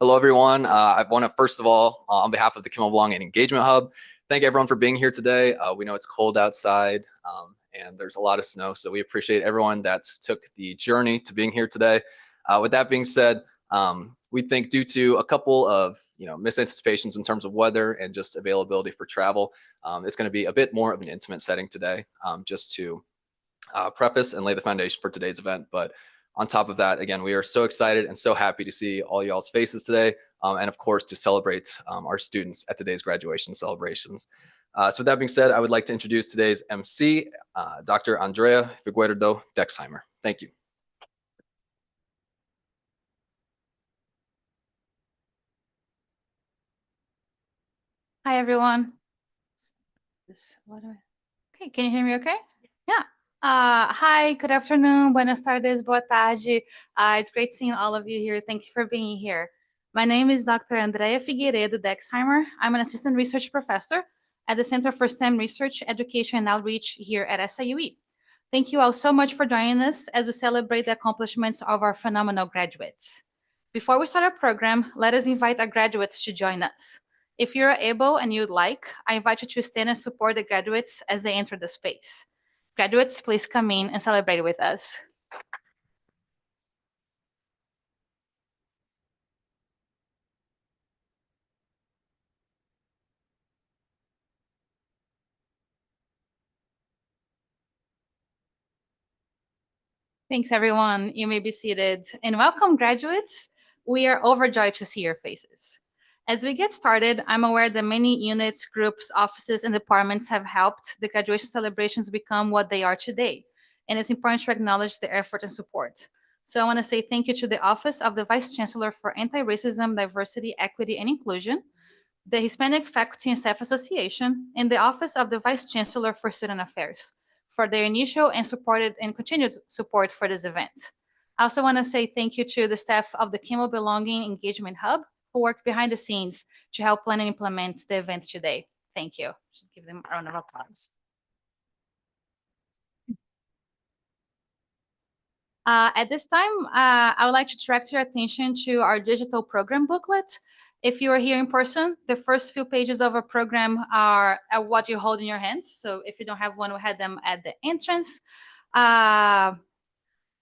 Hello, everyone. I want to, first of all, on behalf of the Kimmel Belonging and Engagement Hub, thank everyone for being here today. We know it's cold outside and there's a lot of snow, so we appreciate everyone that took the journey to being here today. With that being said, we think due to a couple of misanticipations in terms of weather and just availability for travel, it's going to be a bit more of an intimate setting today, just to preface and lay the foundation for today's event. But on top of that, again, we are so excited and so happy to see all y'all's faces today, and of course, to celebrate our students at today's graduation celebrations. So with that being said, I would like to introduce today's MC, Dr. Andrea Figueredo Dexheimer. Thank you. Hi, everyone. Okay, can you hear me okay? Yeah. Hi, good afternoon, buenas tardes, boa tarde. It's great seeing all of you here. Thank you for being here. My name is Dr. Andrea Figueiredo Dexheimer. I'm an assistant research professor at the Center for STEM Research, Education, and Outreach here at SIUE. Thank you all so much for joining us as we celebrate the accomplishments of our phenomenal graduates. Before we start our program, let us invite our graduates to join us. If you're able and you'd like, I invite you to stand and support the graduates as they enter the space. Graduates, please come in and celebrate with us. Thanks, everyone. You may be seated. And welcome, graduates. We are overjoyed to see your faces. As we get started, I'm aware that many units, groups, offices, and departments have helped the graduation celebrations become what they are today. And it's important to acknowledge their effort and support. So I want to say thank you to the Office of the Vice Chancellor for Anti-Racism, Diversity, Equity, and Inclusion, the Hispanic Faculty and Staff Association, and the Office of the Vice Chancellor for Student Affairs for their initial and supported and continued support for this event. I also want to say thank you to the staff of the Kimmel Belonging Engagement Hub who work behind the scenes to help plan and implement the event today. Thank you. Just give them a round of applause. At this time, I would like to direct your attention to our digital program booklet. If you are here in person, the first few pages of our program are what you hold in your hands. So if you don't have one, we had them at the entrance.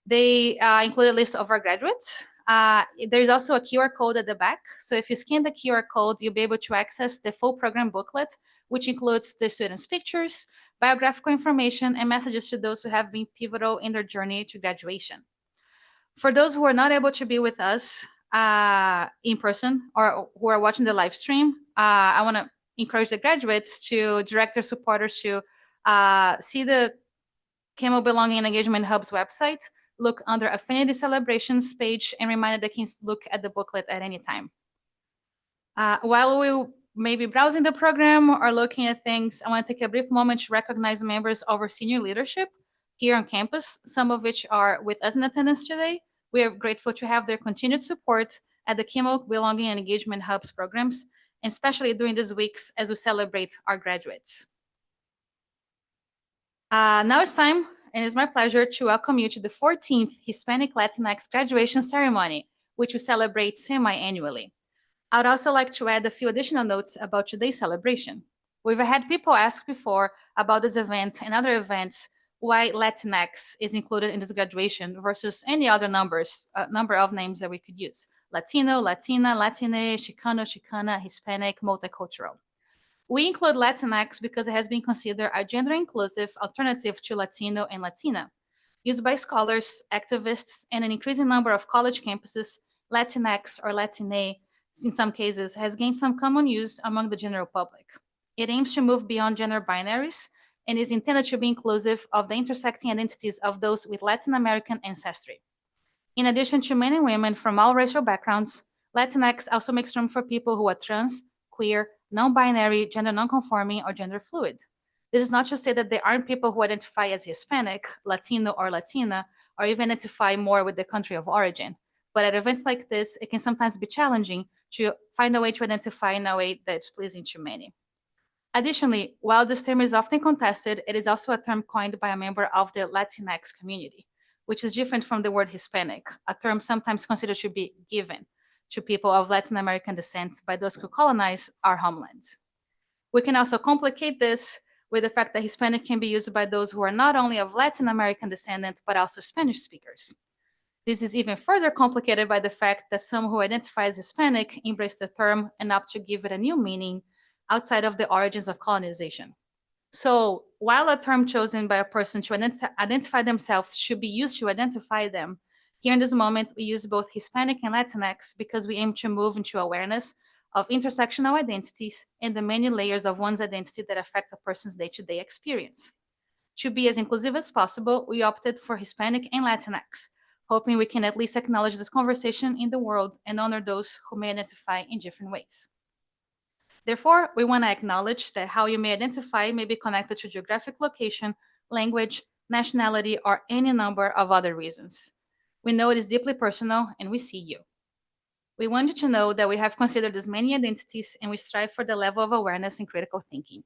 They include a list of our graduates. There's also a QR code at the back. So if you scan the QR code, you'll be able to access the full program booklet, which includes the students' pictures, biographical information, and messages to those who have been pivotal in their journey to graduation. For those who are not able to be with us in person or who are watching the live stream, I want to encourage the graduates to direct their supporters to see the Kimmel Belonging and Engagement Hub's website, look under Affinity Celebrations page, and remind that they can look at the booklet at any time. While we may be browsing the program or looking at things, I want to take a brief moment to recognize members of our senior leadership here on campus, some of which are with us in attendance today. We are grateful to have their continued support at the Kimmel Belonging and Engagement Hub's programs, and especially during these weeks as we celebrate our graduates. Now it's time, and it's my pleasure to welcome you to the 14th Hispanic Latinx graduation ceremony, which we celebrate semi-annually. I'd also like to add a few additional notes about today's celebration. We've had people ask before about this event and other events why Latinx is included in this graduation versus any other number of names that we could use. Latino, Latina, Latine, Chicano, Chicana, Hispanic, multicultural. We include Latinx because it has been considered a gender-inclusive alternative to Latino and Latina. Used by scholars, activists, and an increasing number of college campuses, Latinx or Latine, in some cases, has gained some common use among the general public. It aims to move beyond gender binaries and is intended to be inclusive of the intersecting identities of those with Latin American ancestry. In addition to men and women from all racial backgrounds, Latinx also makes room for people who are trans, queer, non-binary, gender non-conforming, or gender fluid. This is not to say that there aren't people who identify as Hispanic, Latino, or Latina, or even identify more with the country of origin. But at events like this, it can sometimes be challenging to find a way to identify in a way that's pleasing to many. Additionally, while this term is often contested, it is also a term coined by a member of the Latinx community, which is different from the word Hispanic, a term sometimes considered to be given. to people of Latin American descent by those who colonize our homeland. We can also complicate this with the fact that Hispanic can be used by those who are not only of Latin American descent, but also Spanish speakers. This is even further complicated by the fact that some who identify as Hispanic embrace the term and opt to give it a new meaning outside of the origins of colonization. So while a term chosen by a person to identify themselves should be used to identify them, here in this moment, we use both Hispanic and Latinx because we aim to move into awareness of intersectional identities and the many layers of one's identity that affect a person's day-to-day experience. To be as inclusive as possible, we opted for Hispanic and Latinx, hoping we can at least acknowledge this conversation in the world and honor those who may identify in different ways. Therefore, we want to acknowledge that how you may identify may be connected to geographic location, language, nationality, or any number of other reasons. We know it is deeply personal, and we see you. We want you to know that we have considered as many identities, and we strive for the level of awareness and critical thinking.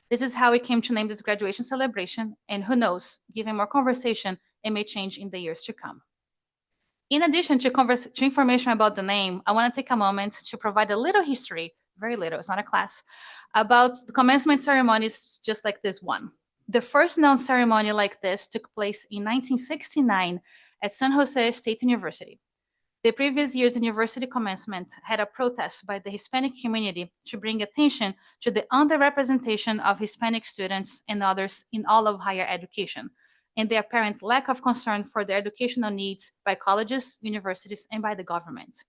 This is how we came to name this graduation celebration, and who knows, given more conversation, it may change in the years to come. In addition to information about the name, I want to take a moment to provide a little history, very little, it's not a class, about the commencement ceremonies just like this one. The first known ceremony like this took place in 1969 at San Jose State University. The previous year's university commencement had a protest by the Hispanic community to bring attention to the underrepresentation of Hispanic students and others in all of higher education, and the apparent lack of concern for their educational needs by colleges, universities, and by the government.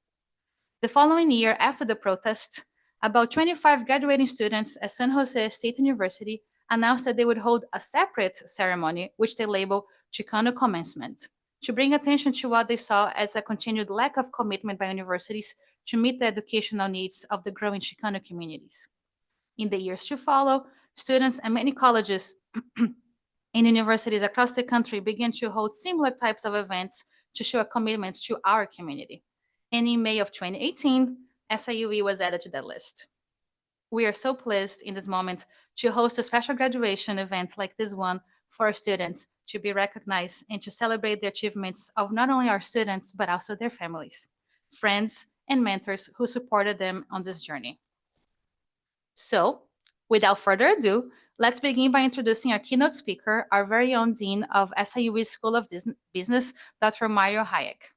The following year, after the protest, about 25 graduating students at San Jose State University announced that they would hold a separate ceremony, which they labeled Chicano Commencement, to bring attention to what they saw as a continued lack of commitment by universities to meet the educational needs of the growing Chicano communities. In the years to follow, students at many colleges and universities across the country began to hold similar types of events to show a commitment to our community. And in May of 2018, SIUE was added to that list. We are so pleased in this moment to host a special graduation event like this one for our students to be recognized and to celebrate the achievements of not only our students, but also their families, friends, and mentors who supported them on this journey. So, without further ado, let's begin by introducing our keynote speaker, our very own Dean of SIUE School of Business, Dr. Mario Hayek.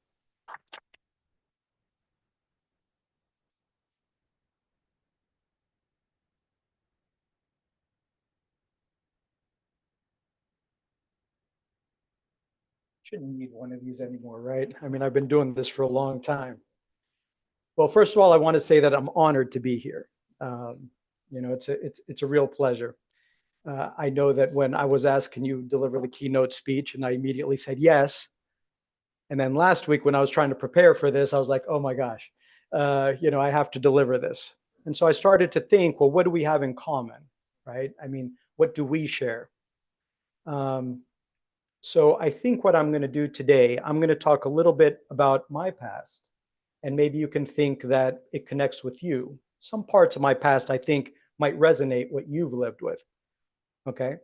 Shouldn't need one of these anymore, right? I mean, I've been doing this for a long time. Well, first of all, I want to say that I'm honored to be here. It's a real pleasure. I know that when I was asked, can you deliver the keynote speech? And I immediately said yes. And then last week when I was trying to prepare for this, I was like, oh my gosh, I have to deliver this. And so I started to think, well, what do we have in common, right? I mean, what do we share? So I think what I'm going to do today, I'm going to talk a little bit about my past, and maybe you can think that it connects with you. Some parts of my past, I think, might resonate what you've lived with, okay?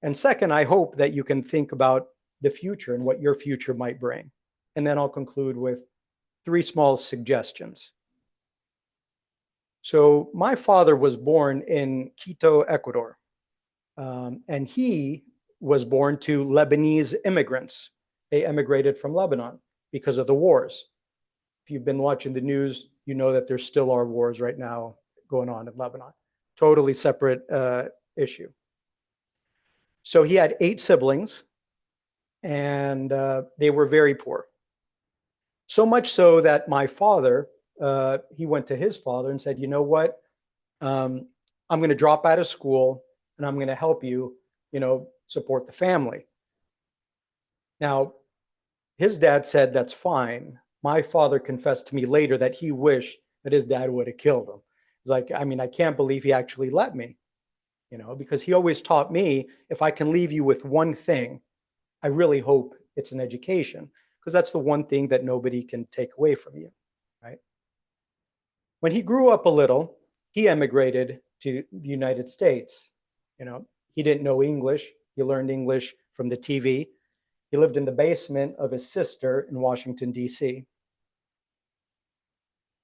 And second, I hope that you can think about the future and what your future might bring. And then I'll conclude with 3 small suggestions. So my father was born in Quito, Ecuador, and he was born to Lebanese immigrants. They emigrated from Lebanon because of the wars. If you've been watching the news, you know that there still are wars right now going on in Lebanon. Totally separate issue. So he had 8 siblings, and they were very poor. So much so that my father, he went to his father and said, you know what, I'm going to drop out of school and I'm going to help you, support the family. Now, his dad said, that's fine. My father confessed to me later that he wished that his dad would have killed him. He's like, I mean, I can't believe he actually let me, because he always taught me, if I can leave you with one thing, I really hope it's an education, because that's the one thing that nobody can take away from you, right? When he grew up a little, he emigrated to the United States. He didn't know English. He learned English from the TV. He lived in the basement of his sister in Washington, D.C.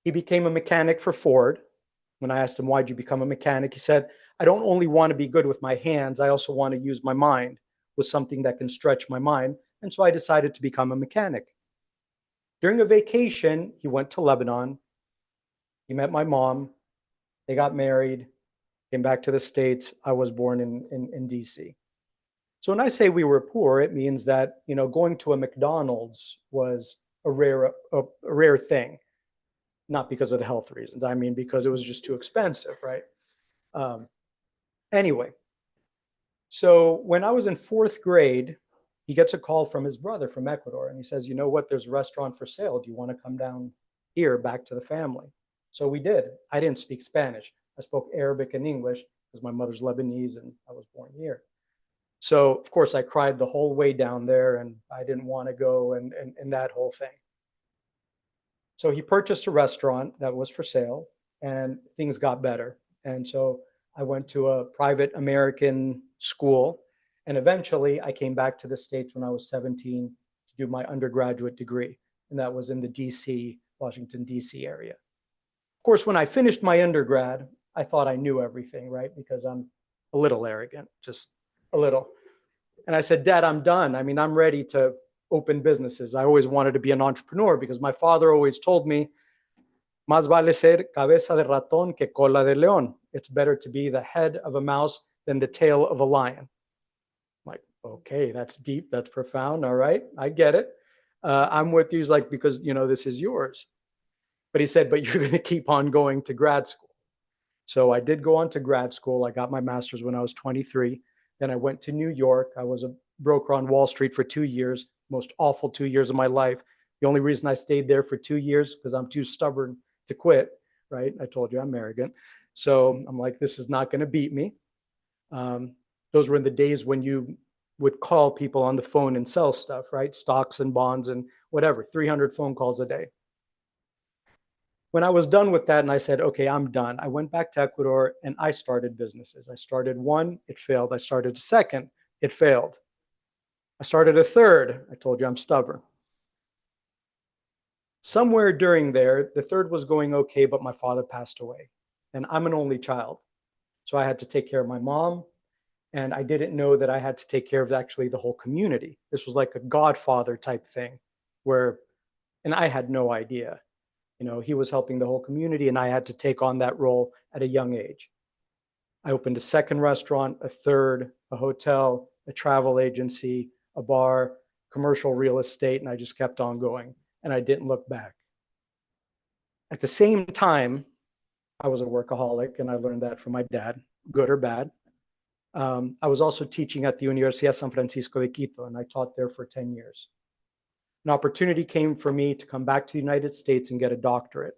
He became a mechanic for Ford. When I asked him, why'd you become a mechanic? He said, I don't only want to be good with my hands, I also want to use my mind with something that can stretch my mind. And so I decided to become a mechanic. During a vacation, he went to Lebanon. He met my mom. They got married, came back to the States. I was born in DC. So when I say we were poor, it means that, going to a McDonald's was a rare thing. Not because of the health reasons. I mean, because it was just too expensive, right? Anyway, so when I was in 4th grade, he gets a call from his brother from Ecuador, and he says, you know what, there's a restaurant for sale. Do you want to come down here back to the family? So we did. I didn't speak Spanish. I spoke Arabic and English because my mother's Lebanese and I was born here. So, of course, I cried the whole way down there, and I didn't want to go and that whole thing. So he purchased a restaurant that was for sale, and things got better. And so I went to a private American school, and eventually I came back to the States when I was 17 to do my undergraduate degree, and that was in the DC, Washington, DC area. Of course, when I finished my undergrad, I thought I knew everything, right? Because I'm a little arrogant, just a little. And I said, Dad, I'm done. I mean, I'm ready to open businesses. I always wanted to be an entrepreneur because my father always told me, más vale ser cabeza de ratón que cola de león. It's better to be the head of a mouse than the tail of a lion. I'm like, okay, that's deep, that's profound. All right, I get it. I'm with you. He's like, because, this is yours. But he said, but you're going to keep on going to grad school. So I did go on to grad school. I got my master's when I was 23. Then I went to New York. I was a broker on Wall Street for 2 years, most awful 2 years of my life. The only reason I stayed there for 2 years because I'm too stubborn to quit, right? I told you I'm arrogant. So I'm like, this is not going to beat me. Those were in the days when you would call people on the phone and sell stuff, right? Stocks and bonds and whatever, 300 phone calls a day. When I was done with that and I said, okay, I'm done, I went back to Ecuador and I started businesses. I started one, it failed. I started a second, it failed. I started a third. I told you I'm stubborn. Somewhere during there, the third was going okay, but my father passed away. And I'm an only child. So I had to take care of my mom. And I didn't know that I had to take care of actually the whole community. This was like a godfather type thing and I had no idea. He was helping the whole community and I had to take on that role at a young age. I opened a second restaurant, a third, a hotel, a travel agency, a bar, commercial real estate, and I just kept on going and I didn't look back. At the same time, I was a workaholic and I learned that from my dad, good or bad. I was also teaching at the Universidad San Francisco de Quito and I taught there for 10 years. An opportunity came for me to come back to the United States and get a doctorate.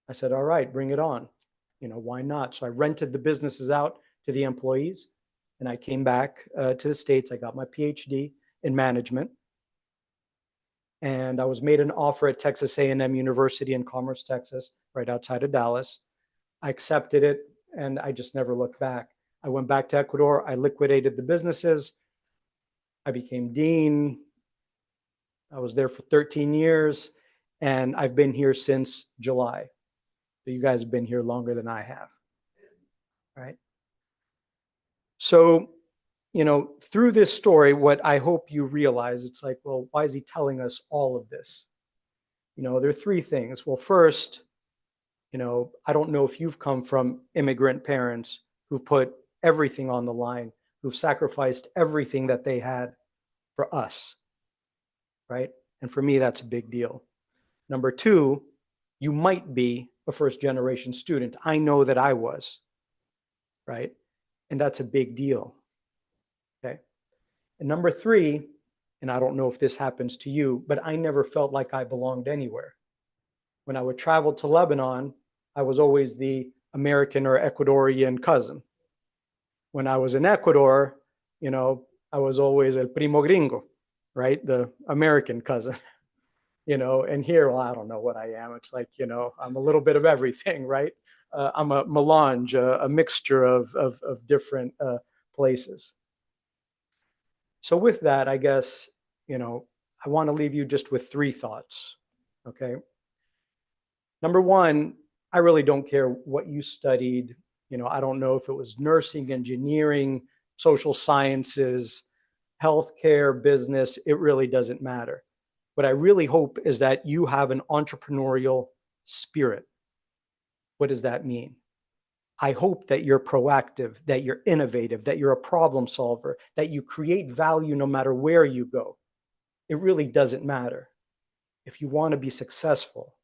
I said, all right, bring it on. Why not? So I rented the businesses out to the employees and I came back to the States. I got my PhD in management. And I was made an offer at Texas A&M University in Commerce, Texas, right outside of Dallas. I accepted it and I just never looked back. I went back to Ecuador. I liquidated the businesses. I became dean. I was there for 13 years and I've been here since July. So you guys have been here longer than I have, right? So, through this story, what I hope you realize, it's like, well, why is he telling us all of this? There are 3 things. Well, first, I don't know if you've come from immigrant parents who've put everything on the line, who've sacrificed everything that they had for us. Right? And for me, that's a big deal. Number 2, you might be a first-generation student. I know that I was, right? And that's a big deal, okay? And number 3, and I don't know if this happens to you, but I never felt like I belonged anywhere. When I would travel to Lebanon, I was always the American or Ecuadorian cousin. When I was in Ecuador, I was always el primo gringo, right? The American cousin, and here, well, I don't know what I am. It's like, I'm a little bit of everything, right? I'm a melange, a mixture of different places. So with that, I guess, I want to leave you just with 3 thoughts, okay? Number one, I really don't care what you studied. I don't know if it was nursing, engineering, social sciences, healthcare, business. It really doesn't matter. What I really hope is that you have an entrepreneurial spirit. What does that mean? I hope that you're proactive, that you're innovative, that you're a problem solver, that you create value no matter where you go. It really doesn't matter. If you want to be successful,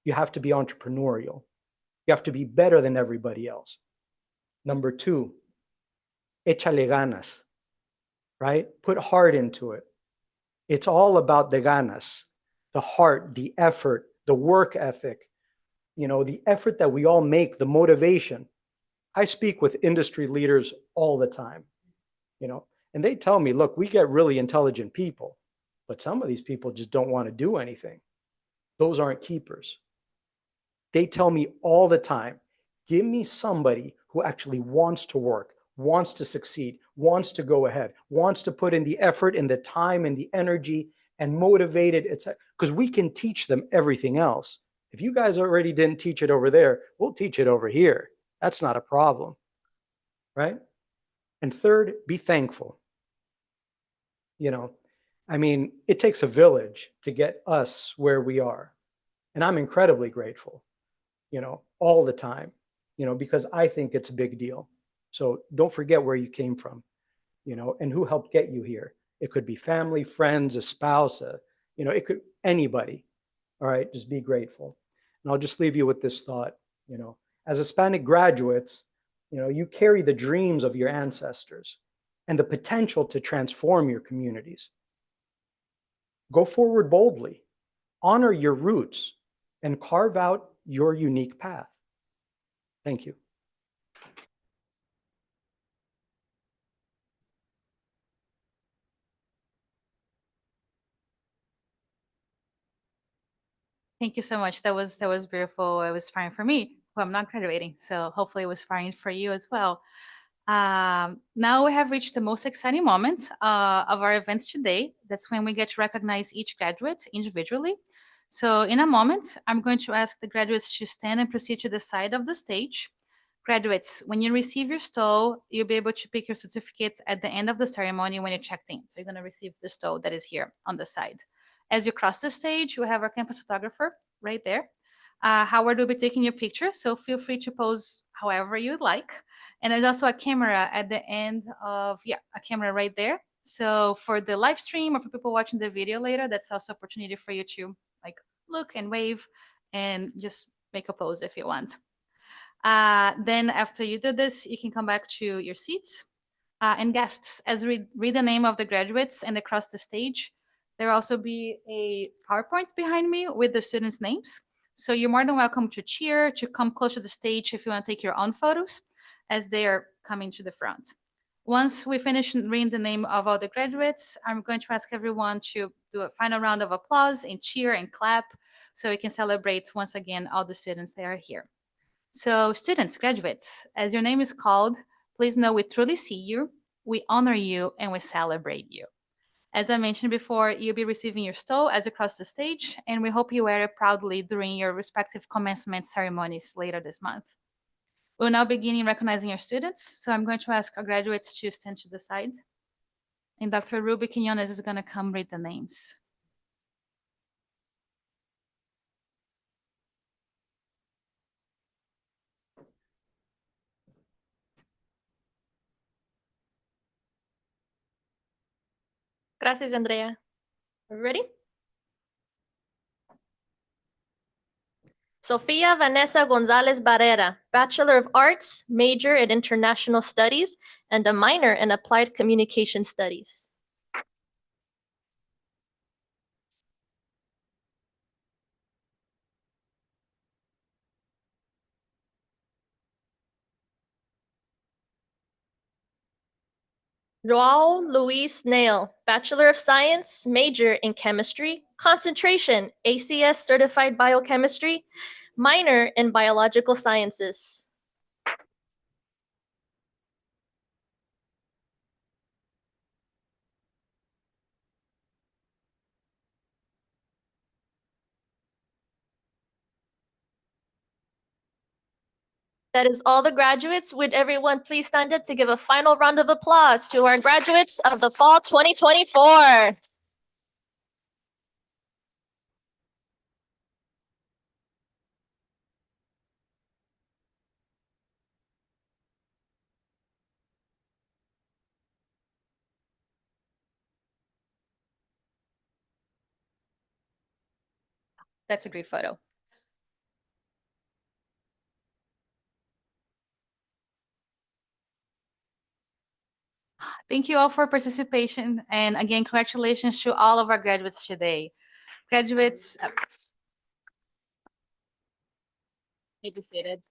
you have to be entrepreneurial. You have to be better than everybody else. Number two, échale ganas, right? Put heart into it. It's all about the ganas, the heart, the effort, the work ethic, the effort that we all make, the motivation. I speak with industry leaders all the time, and they tell me, look, we get really intelligent people, but some of these people just don't want to do anything. Those aren't keepers. They tell me all the time, give me somebody who actually wants to work, wants to succeed, wants to go ahead, wants to put in the effort and the time and the energy and motivated, etc. Because we can teach them everything else. If you guys already didn't teach it over there, we'll teach it over here. That's not a problem, right? And third, be thankful. It takes a village to get us where we are. And I'm incredibly grateful, all the time, because I think it's a big deal. So don't forget where you came from, and who helped get you here. It could be family, friends, a spouse, it could anybody. All right, just be grateful. And I'll just leave you with this thought, as Hispanic graduates, you carry the dreams of your ancestors and the potential to transform your communities. Go forward boldly, honor your roots, and carve out your unique path. Thank you. Thank you so much. That was beautiful. It was inspiring for me, who I'm not graduating. So hopefully it was inspiring for you as well. Now we have reached the most exciting moment of our events today. That's when we get to recognize each graduate individually. So in a moment, I'm going to ask the graduates to stand and proceed to the side of the stage. Graduates, when you receive your stole, you'll be able to pick your certificate at the end of the ceremony when you checked in. So you're going to receive the stole that is here on the side. As you cross the stage, we have our campus photographer right there. Howard will be taking your picture, so feel free to pose however you'd like. And there's also a camera at the end of, a camera right there. So for the live stream or for people watching the video later, that's also opportunity for you to look and wave and just make a pose if you want. Then after you do this, you can come back to your seats. And guests, as we read the name of the graduates and across the stage, there will also be a PowerPoint behind me with the students' names. So you're more than welcome to cheer, to come close to the stage if you want to take your own photos as they are coming to the front. Once we finish reading the name of all the graduates, I'm going to ask everyone to do a final round of applause and cheer and clap so we can celebrate once again all the students that are here. So students, graduates, as your name is called, please know we truly see you, we honor you, and we celebrate you. As I mentioned before, you'll be receiving your stole as you cross the stage, and we hope you wear it proudly during your respective commencement ceremonies later this month. We'll now begin recognizing our students, so I'm going to ask our graduates to stand to the side. And Dr. Ruby Quinones is going to come read the names. Gracias, Andrea. Are we ready? Sofia Vanessa Gonzalez Barrera, Bachelor of Arts, major in International Studies, and a minor in Applied Communication Studies. Joao Luis Nail, Bachelor of Science, major in Chemistry, concentration ACS Certified Biochemistry, minor in Biological Sciences. That is all the graduates. Would everyone please stand up to give a final round of applause to our graduates of the fall 2024? That's a great photo. Thank you all for participation. And again, congratulations to all of our graduates today. Graduates, be seated.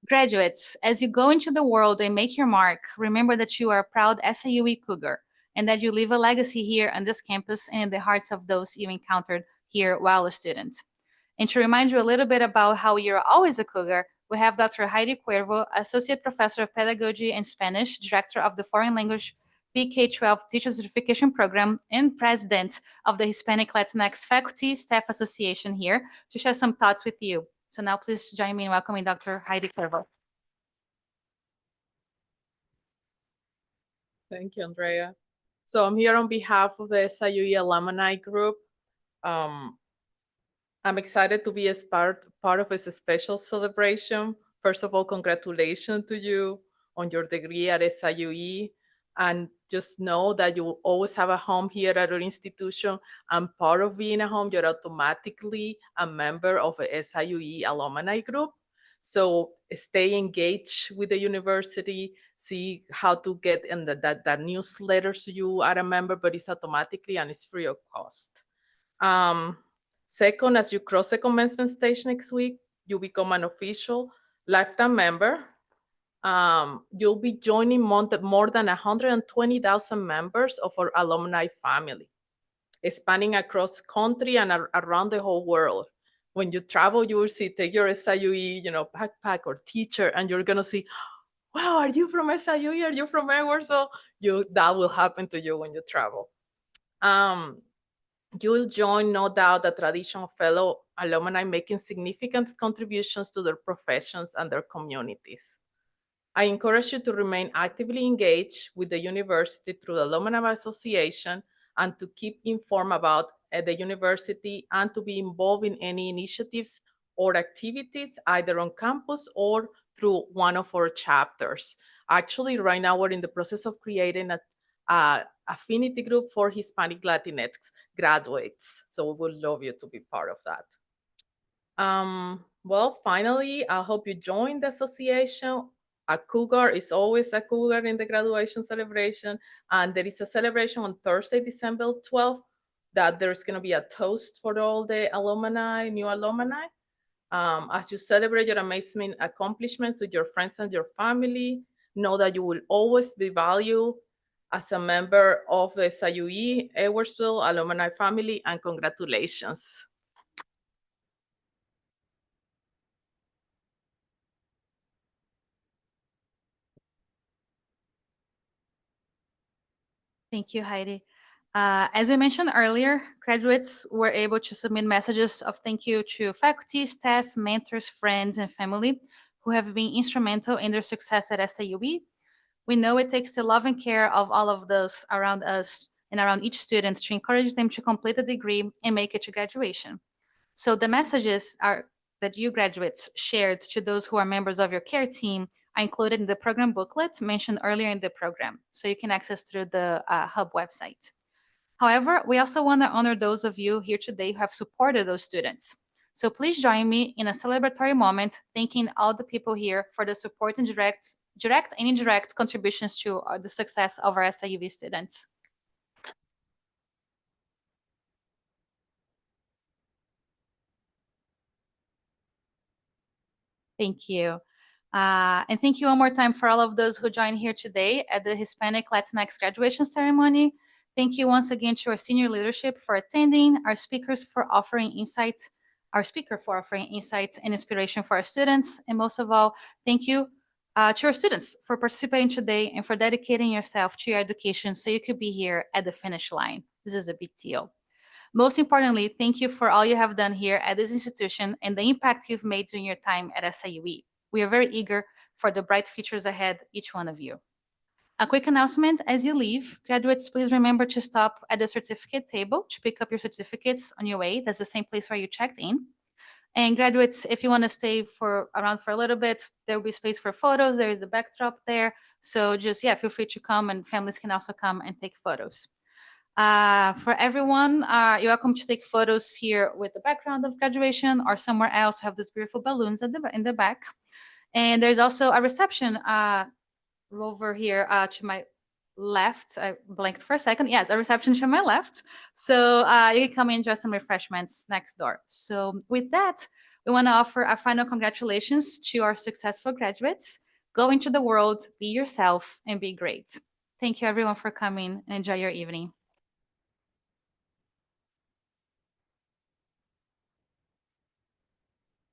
Graduates, as you go into the world and make your mark, remember that you are a proud SIUE Cougar and that you leave a legacy here on this campus and in the hearts of those you encountered here while a student. And to remind you a little bit about how you're always a Cougar, we have Dr. Heidi Cuervo, Associate Professor of Pedagogy and Spanish, Director of the Foreign Language PK-12 Teacher Certification Program, and President of the Hispanic Latinx Faculty Staff Association here to share some thoughts with you. So now please join me in welcoming Dr. Heidi Cuervo. Thank you, Andrea. So I'm here on behalf of the SIUE alumni group. I'm excited to be as part of this special celebration. First of all, congratulations to you on your degree at SIUE. And just know that you will always have a home here at our institution. And part of being a home, you're automatically a member of a SIUE alumni group. So stay engaged with the university, see how to get in that newsletter so you are a member, but it's automatically and it's free of cost. Second, as you cross the commencement stage next week, you become an official lifetime member. You'll be joining more than 120,000 members of our alumni family, spanning across country and around the whole world. When you travel, you will see, take your SIUE, backpack or teacher, and you're gonna see, wow, are you from SIUE? Are you from Edwards? So that will happen to you when you travel. You will join, no doubt, the tradition of fellow alumni making significant contributions to their professions and their communities. I encourage you to remain actively engaged with the university through the Alumni Association and to keep informed about the university and to be involved in any initiatives or activities either on campus or through one of our chapters. Actually, right now we're in the process of creating a affinity group for Hispanic Latinx graduates. So we would love you to be part of that. Well, finally, I hope you join the association. A Cougar is always a Cougar in the graduation celebration. And there is a celebration on Thursday, December 12th, that there's going to be a toast for all the alumni, new alumni. As you celebrate your amazing accomplishments with your friends and your family, know that you will always be valued as a member of the SIUE Edwardsville alumni family, and congratulations. Thank you, Heidi. As we mentioned earlier, graduates were able to submit messages of thank you to faculty, staff, mentors, friends, and family who have been instrumental in their success at SIUE. We know it takes the love and care of all of those around us and around each student to encourage them to complete the degree and make it to graduation. So the messages that you graduates shared to those who are members of your care team are included in the program booklet mentioned earlier in the program, so you can access through the Hub website. However, we also want to honor those of you here today who have supported those students. So please join me in a celebratory moment, thanking all the people here for the support and direct and indirect contributions to the success of our SIUE students. Thank you. And thank you one more time for all of those who joined here today at the Hispanic Latinx graduation ceremony. Thank you once again to our senior leadership for attending, our speakers for offering insights, our speaker for offering insights and inspiration for our students, and most of all, thank you to our students for participating today and for dedicating yourself to your education so you could be here at the finish line. This is a big deal. Most importantly, thank you for all you have done here at this institution and the impact you've made during your time at SIUE. We are very eager for the bright futures ahead, each one of you. A quick announcement as you leave, graduates, please remember to stop at the certificate table to pick up your certificates on your way. That's the same place where you checked in. And graduates, if you want to stay around for a little bit, there will be space for photos. There is a backdrop there. So just, yeah, feel free to come, and families can also come and take photos. For everyone, you're welcome to take photos here with the background of graduation or somewhere else. We have these beautiful balloons in the back. And there's also a reception over here to my left. I blanked for a second. Yes, a reception to my left. So you can come and enjoy some refreshments next door. So with that, we want to offer a final congratulations to our successful graduates. Go into the world, be yourself, and be great. Thank you everyone for coming, and enjoy your evening.